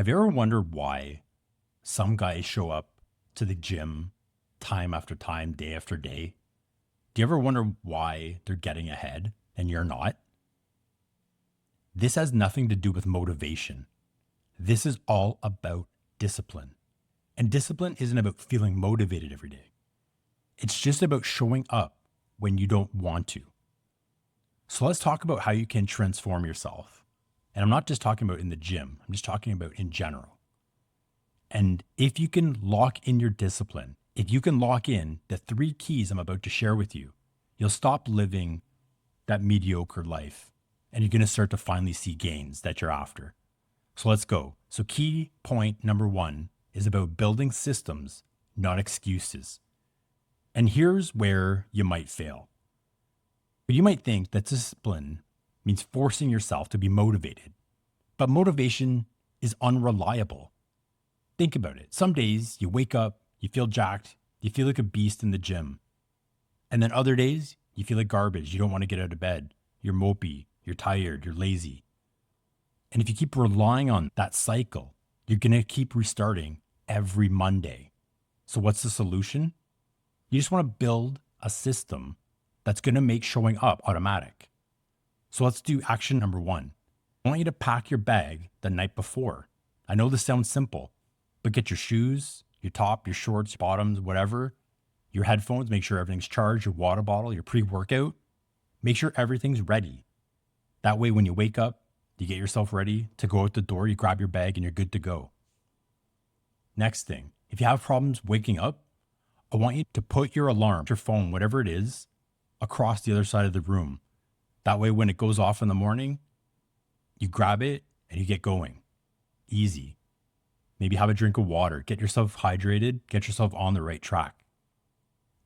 Have you ever wondered why some guys show up to the gym time after time, day after day? Do you ever wonder why they're getting ahead and you're not? This has nothing to do with motivation. This is all about discipline. And discipline isn't about feeling motivated every day. It's just about showing up when you don't want to. So let's talk about how you can transform yourself. And I'm not just talking about in the gym, I'm just talking about in general. And if you can lock in your discipline, if you can lock in the three keys I'm about to share with you, you'll stop living that mediocre life and you're going to start to finally see gains that you're after. So let's go. So, key point number one is about building systems, not excuses. And here's where you might fail. You might think that discipline means forcing yourself to be motivated, but motivation is unreliable. Think about it. Some days you wake up, you feel jacked, you feel like a beast in the gym. And then other days you feel like garbage. You don't want to get out of bed. You're mopey, you're tired, you're lazy. And if you keep relying on that cycle, you're going to keep restarting every Monday. So what's the solution? You just want to build a system that's going to make showing up automatic. So let's do action number one. I want you to pack your bag the night before. I know this sounds simple, but get your shoes, your top, your shorts, your bottoms, whatever, your headphones, make sure everything's charged, your water bottle, your pre-workout, make sure everything's ready. That way, when you wake up, you get yourself ready to go out the door, you grab your bag and you're good to go. Next thing, if you have problems waking up, I want you to put your alarm, your phone, whatever it is, across the other side of the room. That way, when it goes off in the morning, you grab it and you get going. Easy. Maybe have a drink of water, get yourself hydrated, get yourself on the right track.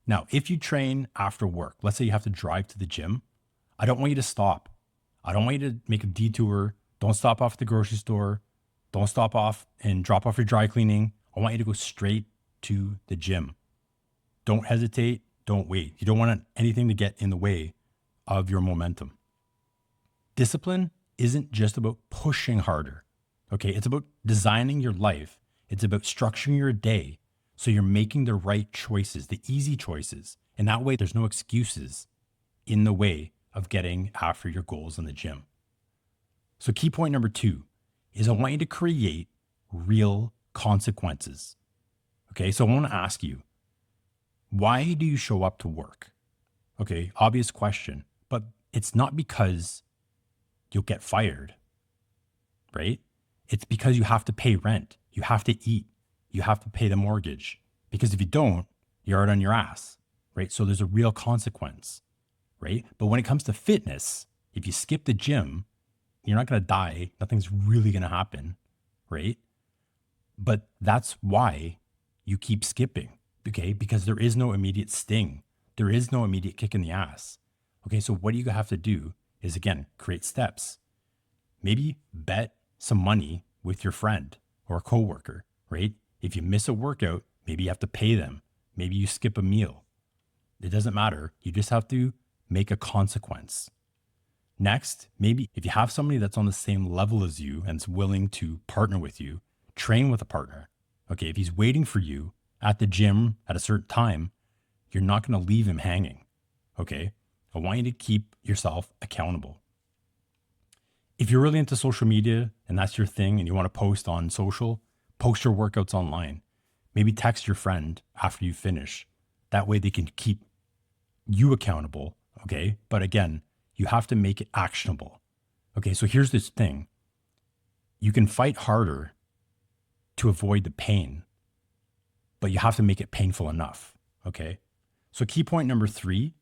Now, if you train after work, let's say you have to drive to the gym, I don't want you to stop. I don't want you to make a detour. Don't stop off at the grocery store. Don't stop off and drop off your dry cleaning. I want you to go straight to the gym. Don't hesitate. Don't wait. You don't want anything to get in the way of your momentum. Discipline isn't just about pushing harder. Okay, it's about designing your life. It's about structuring your day so you're making the right choices, the easy choices. And that way, there's no excuses in the way of getting after your goals in the gym. So, key point number two is I want you to create real consequences. Okay, so I want to ask you, why do you show up to work? Okay, obvious question, but it's not because you'll get fired, right? It's because you have to pay rent, you have to eat, you have to pay the mortgage. Because if you don't, you're out on your ass, right? So there's a real consequence, right? But when it comes to fitness, if you skip the gym, you're not going to die. Nothing's really going to happen, right? But that's why you keep skipping, okay? Because there is no immediate sting. There is no immediate kick in the ass. Okay, so what you have to do is, again, create steps. Maybe bet some money with your friend or a coworker, right? If you miss a workout, maybe you have to pay them. Maybe you skip a meal. It doesn't matter. You just have to make a consequence. Next, maybe if you have somebody that's on the same level as you and is willing to partner with you, train with a partner. Okay, if he's waiting for you at the gym at a certain time, you're not going to leave him hanging. Okay, I want you to keep yourself accountable. If you're really into social media and that's your thing and you want to post on social, post your workouts online. Maybe text your friend after you finish. That way they can keep you accountable. Okay, but again, you have to make it actionable. Okay, so here's this thing. You can fight harder to avoid the pain, but you have to make it painful enough. Okay, so key point number three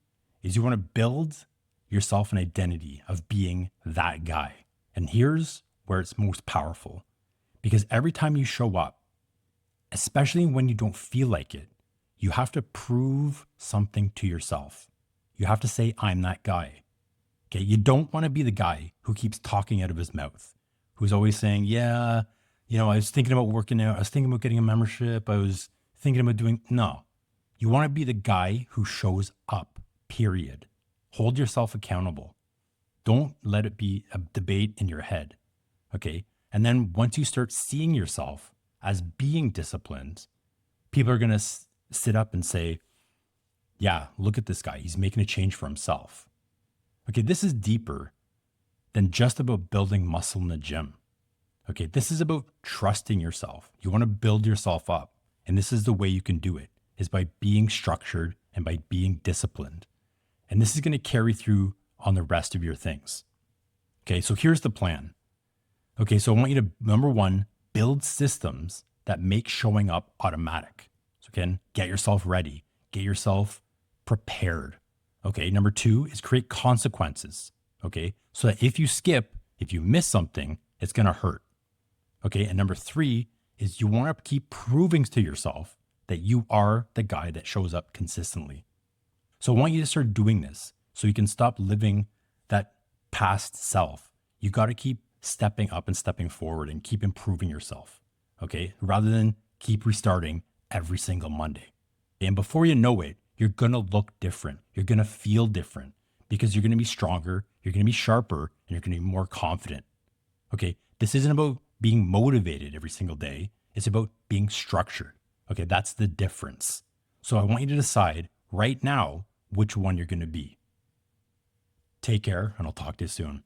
is you want to build yourself an identity of being that guy. And here's where it's most powerful. Because every time you show up, especially when you don't feel like it, you have to prove something to yourself. You have to say, I'm that guy. Okay, you don't want to be the guy who keeps talking out of his mouth, who's always saying, yeah, I was thinking about working out. I was thinking about getting a membership. I was thinking about no. You want to be the guy who shows up, period. Hold yourself accountable. Don't let it be a debate in your head. Okay. And then once you start seeing yourself as being disciplined, people are going to sit up and say, yeah, look at this guy. He's making a change for himself. Okay, this is deeper than just about building muscle in the gym. Okay, this is about trusting yourself. You want to build yourself up. And this is the way you can do it, is by being structured and by being disciplined. And this is going to carry through on the rest of your things. Okay, so here's the plan. Okay, so I want you to, number one, build systems that make showing up automatic. So again, get yourself ready, get yourself prepared. Okay, number two is create consequences. Okay, so that if you skip, if you miss something, it's going to hurt. Okay, and number three is you want to keep proving to yourself that you are the guy that shows up consistently. So I want you to start doing this so you can stop living that past self. You got to keep stepping up and stepping forward and keep improving yourself. Okay, rather than keep restarting every single Monday. And before you know it, you're going to look different. You're going to feel different because you're going to be stronger, you're going to be sharper, and you're going to be more confident. Okay, this isn't about being motivated every single day. It's about being structured. Okay, that's the difference. So I want you to decide right now which one you're going to be. Take care, and I'll talk to you soon.